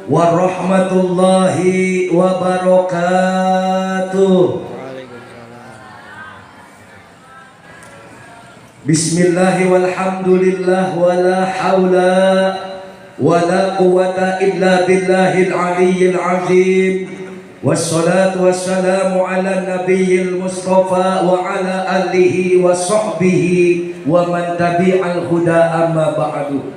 warahmatullahi wabarakatuh. Bismillahi walhamdulillah wala hawla wala quwwata illa billahil aliyyil azim. Wassalatu wassalamu ala nabiyyil mustafa wa ala alihi wa sahbihi wa man tabi'al huda amma ba'du.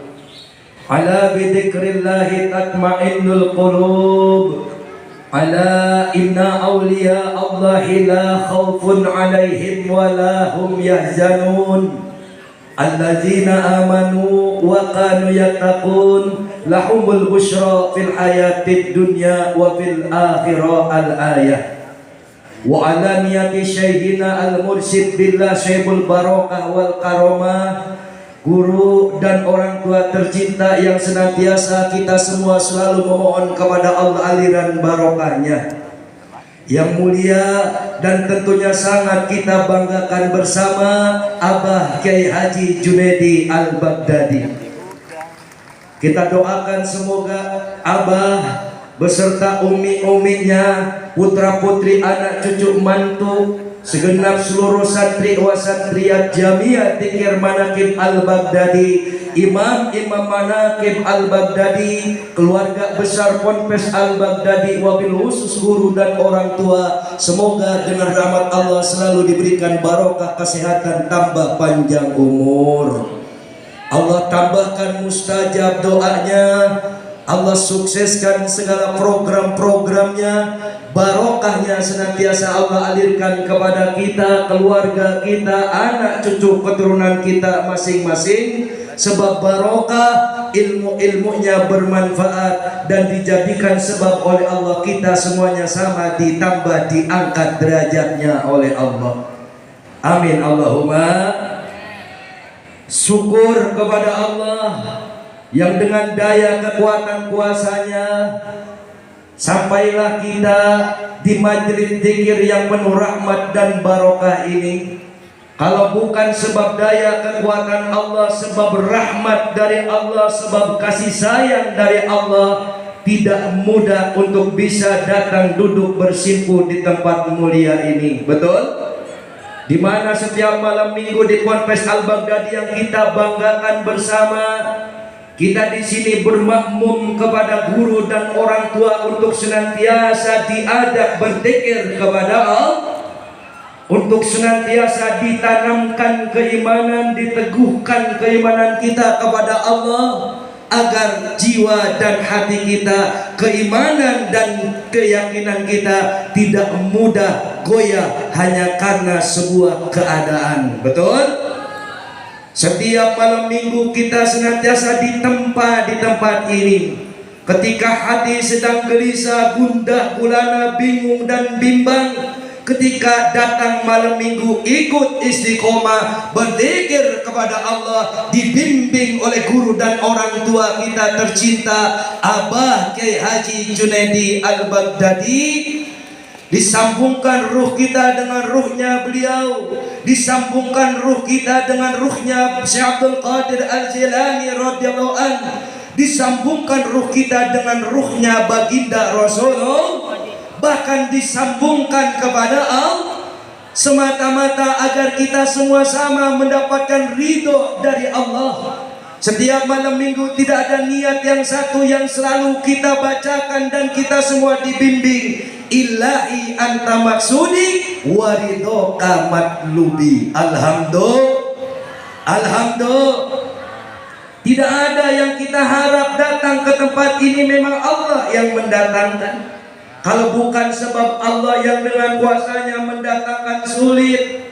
Ala bidzikrillahi tatma'innul qulub. Ala inna awliya Allahi la khawfun alaihim wa la hum yahzanun. Alladzina amanu wa kanu yattaqun lahumul busyra fil hayatid dunya wa fil akhirah. Al-ayah. Wa ala niyati syekhina al-mursyid billah Syekhul Barakah wal Karamah, guru dan orang tua tercinta yang senantiasa kita semua selalu memohon kepada Allah aliran barokahnya yang mulia, dan tentunya sangat kita banggakan bersama Abah Kiai Haji Junaidi Al-Baghdadi. Kita doakan semoga Abah beserta umi-uminya, putra-putri, anak cucu mantu, segenap seluruh santri wa santriyat Jamiah Dzikir Manaqib Al-Baghdadi, imam-imam Manaqib Al-Baghdadi, keluarga besar Ponpes Al-Baghdadi, wabil khusus guru dan orang tua, semoga dengan rahmat Allah selalu diberikan barokah kesehatan, tambah panjang umur. Allah tambahkan mustajab doanya, Allah sukseskan segala program-programnya, barokahnya senantiasa Allah alirkan kepada kita, keluarga kita, anak cucu keturunan kita masing-masing, sebab barokah ilmu-ilmunya bermanfaat dan dijadikan sebab oleh Allah kita semuanya sama ditambah diangkat derajatnya oleh Allah. Amin Allahumma. Syukur kepada Allah yang dengan daya kekuatan kuasanya sampailah kita di majelis zikir yang penuh rahmat dan barokah ini. Kalau bukan sebab daya kekuatan Allah, sebab rahmat dari Allah, sebab kasih sayang dari Allah, tidak mudah untuk bisa datang duduk bersimpuh di tempat mulia ini. Betul? Di mana setiap malam minggu di Ponpes Al-Baghdadi yang kita banggakan bersama, kita di sini bermakmum kepada guru dan orang tua untuk senantiasa diajak berzikir kepada Allah, untuk senantiasa ditanamkan keimanan, diteguhkan keimanan kita kepada Allah, agar jiwa dan hati kita, keimanan dan keyakinan kita tidak mudah goyah hanya karena sebuah keadaan. Betul? Setiap malam minggu kita senantiasa ditempa di tempat ini. Ketika hati sedang gelisah, gundah gulana, bingung dan bimbang, ketika datang malam minggu ikut istiqomah berzikir kepada Allah, dibimbing oleh guru dan orang tua kita tercinta Abah Kiai Haji Junaidi Al-Baghdadi, disambungkan ruh kita dengan ruhnya beliau, disambungkan ruh kita dengan ruhnya Syekh Abdul Qadir Al-Jilani radhiyallahu anhu, disambungkan ruh kita dengan ruhnya baginda Rasulullah, bahkan disambungkan kepada Allah semata-mata agar kita semua sama mendapatkan ridho dari Allah. Setiap malam minggu tidak ada niat yang satu yang selalu kita bacakan dan kita semua dibimbing, ilahi anta maksudi waridoka matlubi. Alhamdulillah. Tidak ada yang kita harap datang ke tempat ini, memang Allah yang mendatangkan. Kalau bukan sebab Allah yang dengan kuasanya mendatangkan, sulit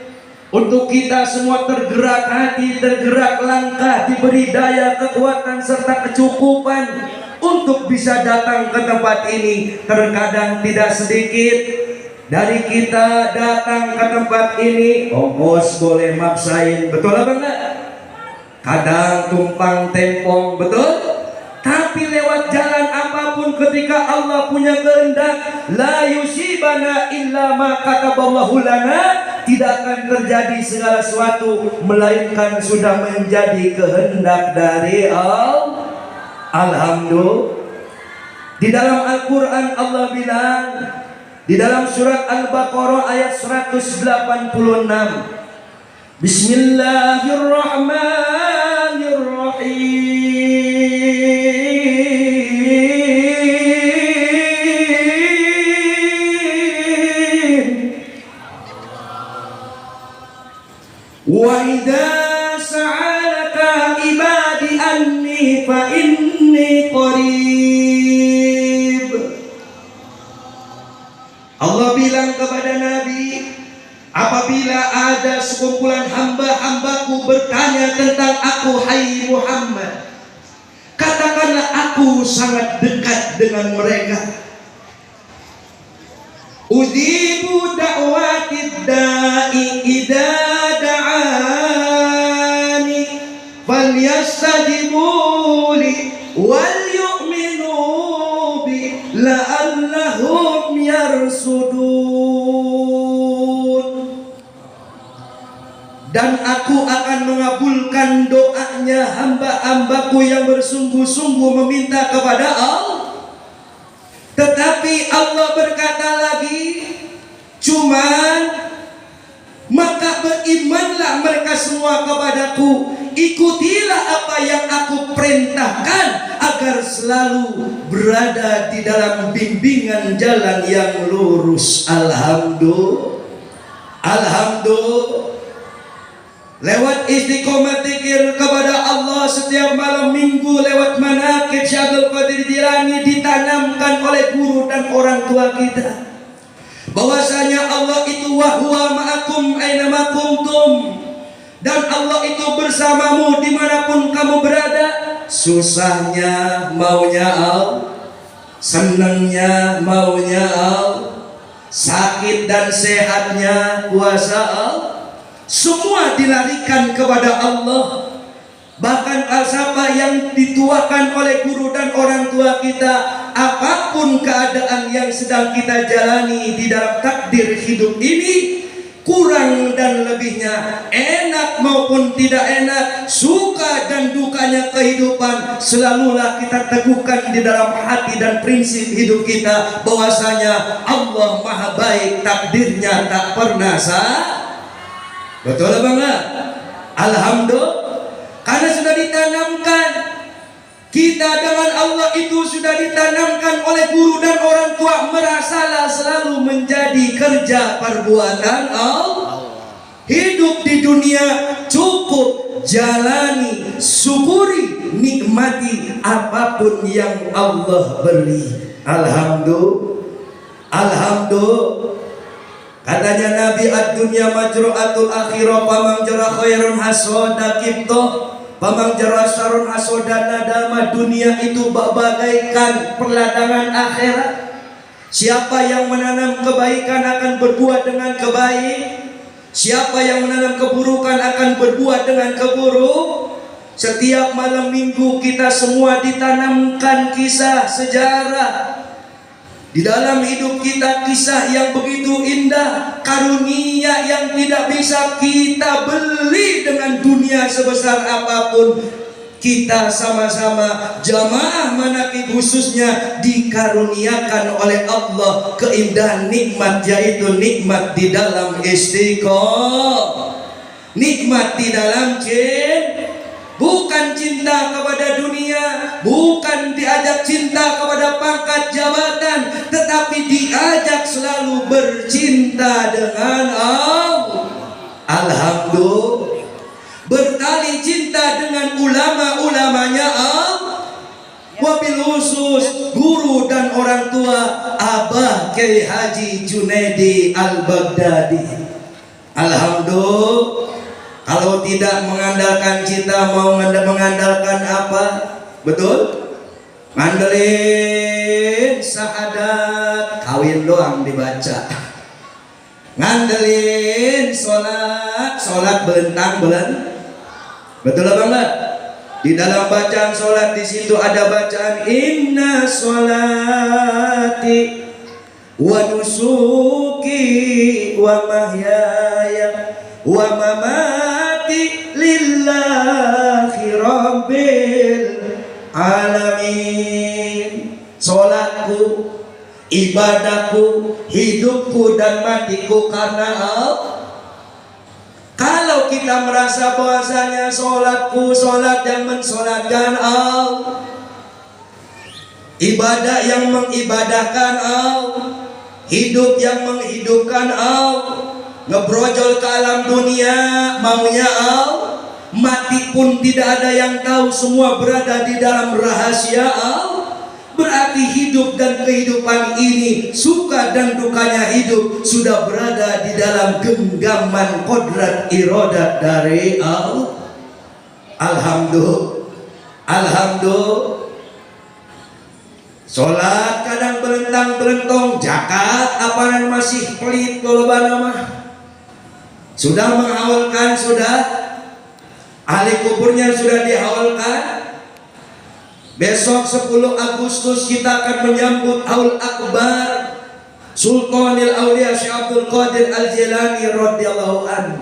untuk kita semua tergerak hati, tergerak langkah, diberi daya, kekuatan serta kecukupan untuk bisa datang ke tempat ini. Terkadang tidak sedikit dari kita datang ke tempat ini, ongkos boleh maksain, betul apa enggak? Kadang tumpang tempong, betul? Tapi lewat jalan apapun ketika Allah punya kehendak, la yusibana illa ma kataballahu lana, tidak akan terjadi segala sesuatu melainkan sudah menjadi kehendak dari Allah. Alhamdulillah. Di dalam Al-Quran Allah bilang, di dalam surat Al-Baqarah ayat 186, Bismillahirrahmanirrahim. Wa idza sa'alaka ibadi anni fa inni qarib. Allah bilang kepada Nabi, apabila ada sekumpulan hamba-hambaku bertanya tentang aku, hai Muhammad, katakanlah aku sangat dekat dengan mereka. Udzibu da'watid da'i idza da'ani falyastajibu li wal yu'minu bi la'allahum yarsudun. Dan aku akan mengabulkan doanya hamba-hambaku yang bersungguh-sungguh meminta kepada Allah. Tetapi Allah berkata lagi, cuman maka berimanlah mereka semua kepadaku, ikutilah apa yang aku perintahkan, agar selalu berada di dalam bimbingan jalan yang lurus. Alhamdulillah. Lewat istiqomah zikir kepada Allah setiap malam minggu, lewat manaqib Syekh Abdul Qadir Jilani ditanamkan oleh guru dan orang tua kita, bahwasanya Allah itu wa huwa ma'akum aina kuntum, dan Allah itu bersamamu dimanapun kamu berada. Susahnya maunya Allah, senangnya maunya Allah, sakit dan sehatnya kuasa Allah, semua dilarikan kepada Allah. Bahkan falsafah yang dituakan oleh guru dan orang tua kita, apapun keadaan yang sedang kita jalani di dalam takdir hidup ini, kurang dan lebihnya, enak maupun tidak enak, suka dan dukanya kehidupan, selalulah kita teguhkan di dalam hati dan prinsip hidup kita bahwasanya Allah Maha Baik, takdirnya tak pernah salah. Betul apa enggak? Alhamdulillah. Karena sudah ditanamkan, kita dengan Allah itu sudah ditanamkan oleh guru dan orang tua, merasalah selalu menjadi kerja perbuatan Allah. Hidup di dunia cukup jalani, syukuri, nikmati apapun yang Allah beri. Alhamdulillah. Alhamdulillah. Katanya Nabi, ad-dunya majru'atul akhirah, pamang jara khairun hasoda kipto, pamang jara syarun hasoda nadama. Dunia itu bagaikan perladangan akhirat. Siapa yang menanam kebaikan akan berbuat dengan kebaik, siapa yang menanam keburukan akan berbuat dengan keburuk. Setiap malam minggu kita semua ditanamkan kisah sejarah. Di dalam hidup kita kisah yang begitu indah, karunia yang tidak bisa kita beli dengan dunia sebesar apapun. Kita sama-sama jamaah manaqib khususnya dikaruniakan oleh Allah keindahan nikmat, yaitu nikmat di dalam istiqomah, nikmat di dalam bukan cinta kepada dunia, bukan diajak cinta kepada pangkat jabatan, tetapi diajak selalu bercinta dengan Allah. Alhamdulillah. Bertali cinta dengan ulama-ulamanya Allah. Wabil khusus guru dan orang tua Abah Kiai Haji Junaidi Al-Baghdadi. Alhamdulillah. Kalau tidak mengandalkan cinta, mau mengandalkan apa? Betul? Ngandelin syahadat, kawin doang dibaca. Ngandelin sholat bentang bulan. Betul apa enggak? Di dalam bacaan sholat di situ ada bacaan inna sholati wa nusuki wa mahyaya wa mamati lillahi rabbil alamin. Sholatku, ibadahku, hidupku dan matiku karena Allah. Kalau kita merasa bahwasanya sholatku sholat yang mensolatkan Allah, ibadah yang mengibadahkan Allah, hidup yang menghidupkan Allah, ngebrojol ke alam dunia maunya Allah, mati pun tidak ada yang tahu, semua berada di dalam rahasia Allah. Berarti hidup dan kehidupan ini, suka dan dukanya hidup, sudah berada di dalam genggaman kodrat irodat dari Allah. Alhamdulillah. Sholat kadang belentang-belentong, zakat apaan masih pelit kalau mah. Sudah mengawalkan, sudah ahli kuburnya sudah dihawalkan. Besok 10 Agustus kita akan menyambut Haul Akbar Sultanil Aulia Syekh Abdul Qadir Al-Jilani radhiyallahu anhu.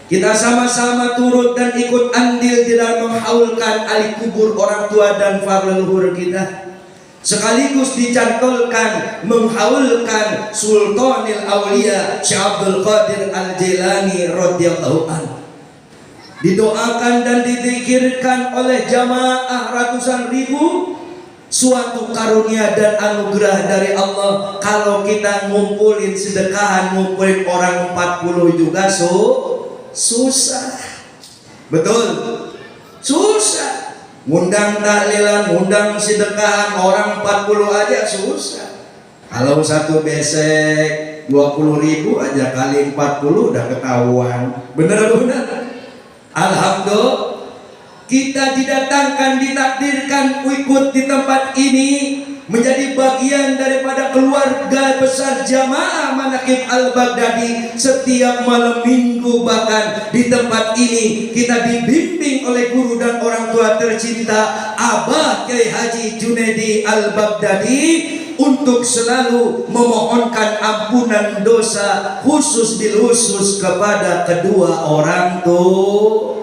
Kita sama-sama turut dan ikut andil di dalam menghaulkan ahli kubur orang tua dan para leluhur kita. Sekaligus dicantolkan menghaulkan Sultanil Aulia Syekh Abdul Qadir Al-Jilani radhiyallahu anhu. Didoakan dan dizikirkan oleh jamaah ratusan ribu, suatu karunia dan anugerah dari Allah. Kalau kita ngumpulin sedekahan, ngumpulin orang 40 juga susah. Betul? Susah. Ngundang tahlilan, ngundang sedekahan orang 40 aja susah. Kalau satu besek 20.000 aja kali 40 udah ketahuan. Bener-bener. Alhamdulillah, kita didatangkan, ditakdirkan ikut di tempat ini menjadi bagian daripada keluarga besar jamaah Manaqib Al-Baghdadi. Setiap malam minggu bahkan di tempat ini kita dibimbing oleh guru dan orang tua tercinta Abah Kiai Haji Junaidi Al-Baghdadi untuk selalu memohonkan ampunan dosa khusus dilusus kepada kedua orang tua.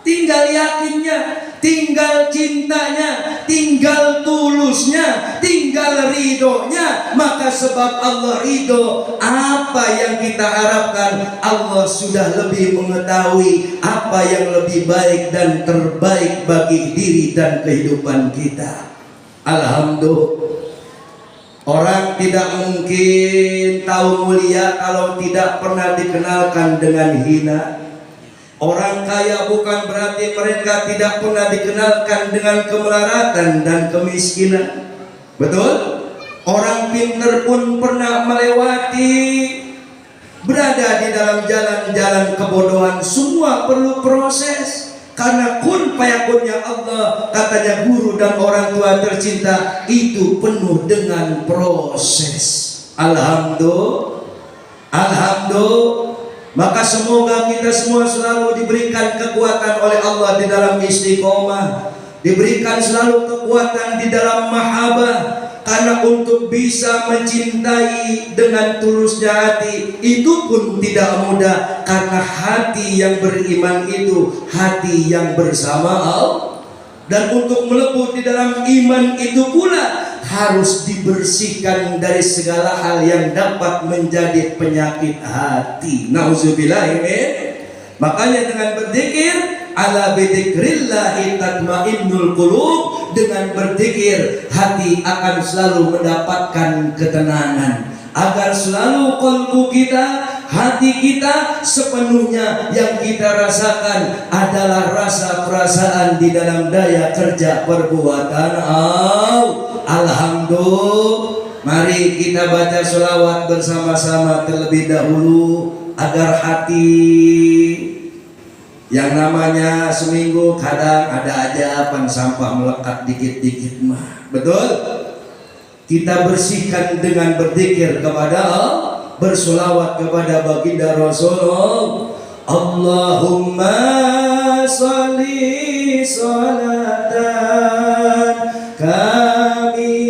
Tinggal yakinnya, tinggal cintanya, tinggal tulusnya, tinggal ridhonya. Maka sebab Allah ridho, apa yang kita harapkan Allah sudah lebih mengetahui apa yang lebih baik dan terbaik bagi diri dan kehidupan kita. Alhamdulillah. Orang tidak mungkin tahu mulia kalau tidak pernah dikenalkan dengan hina. Orang kaya bukan berarti mereka tidak pernah dikenalkan dengan kemelaratan dan kemiskinan. Betul? Orang pintar pun pernah melewati, berada di dalam jalan-jalan kebodohan. Semua perlu proses. Karena kun fayakunnya Allah, katanya guru dan orang tua tercinta, itu penuh dengan proses. Alhamdulillah. Maka semoga kita semua selalu diberikan kekuatan oleh Allah di dalam istiqomah, diberikan selalu kekuatan di dalam mahabbah. Karena untuk bisa mencintai dengan tulusnya hati itu pun tidak mudah. Karena hati yang beriman itu hati yang bersama Allah. Dan untuk melebur di dalam iman itu pula harus dibersihkan dari segala hal yang dapat menjadi penyakit hati. Nauzubillahimin. Makanya dengan berzikir, ala bidzikrillahi tatmainnul qulub, dengan berzikir hati akan selalu mendapatkan ketenangan. Agar selalu qalbu kita, hati kita sepenuhnya yang kita rasakan adalah rasa perasaan di dalam daya kerja perbuatan Alhamdulillah. Mari kita baca sholawat bersama-sama terlebih dahulu agar hati yang namanya seminggu kadang ada aja pan sampah melekat dikit-dikit mah. Betul? Kita bersihkan dengan berzikir kepada Allah, bersolawat kepada baginda Rasulullah. Allahumma sholli sholatan kamilatan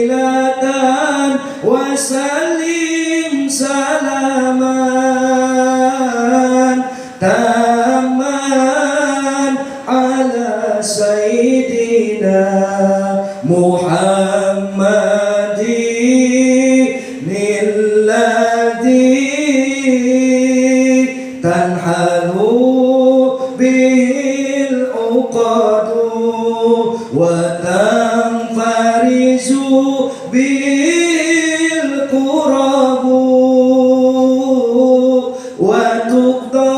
wa sallim salaman taman ala sayyidina Muhammad bil qurabu wa tuqda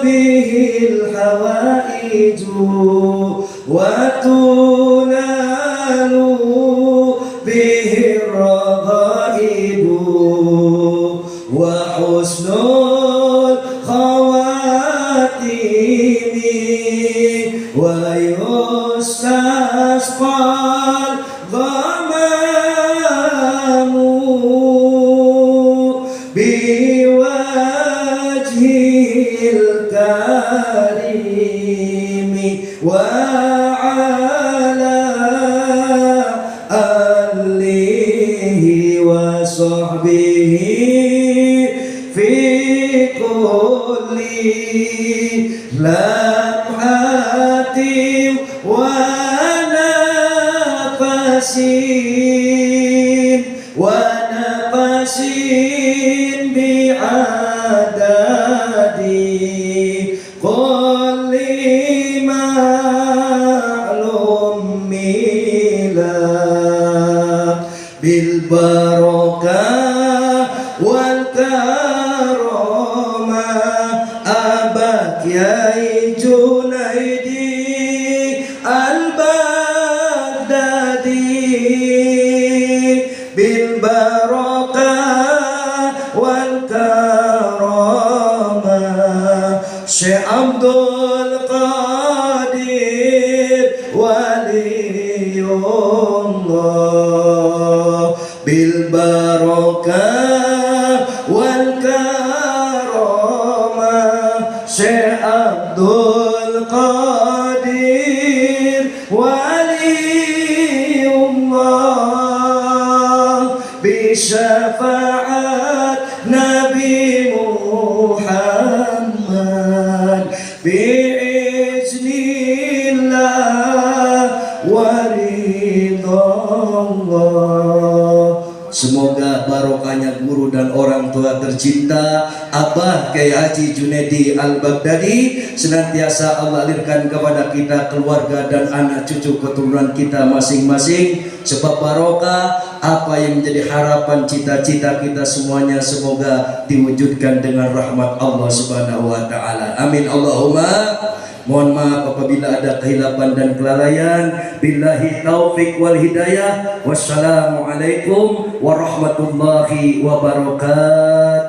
bihil hawaiju wa tunalu bihir raghaibu wa husnul khawatimi wa yustasqal ghamamu biwajhil karimi wa ala alihi wa sahbihi fi kulli lamhatin wa nafasin bi'adadi kulli ma'lum mila bil barakah wal karamah abak Yai Junaidi al-Baghdadi bil barakah wal karamah Syekh Abdul Qadir waliyullah bil barakah wal karamah Syekh Abdul Qadir waliyullah bi syafaat Nabi Muhammad biiznillah waridallah. Semoga barokahnya guru dan orang tua tercinta Abah Kiai Haji Junaidi Al-Baghdadi senantiasa Allah alirkan kepada kita, keluarga dan anak cucu keturunan kita masing-masing. Sebab barokah apa yang menjadi harapan cita-cita kita semuanya semoga diwujudkan dengan rahmat Allah Subhanahu wa taala. Amin Allahumma. Mohon maaf apabila ada kehilapan dan kelalaian. Billahi taufik wal hidayah. Wassalamualaikum warahmatullahi wabarakatuh.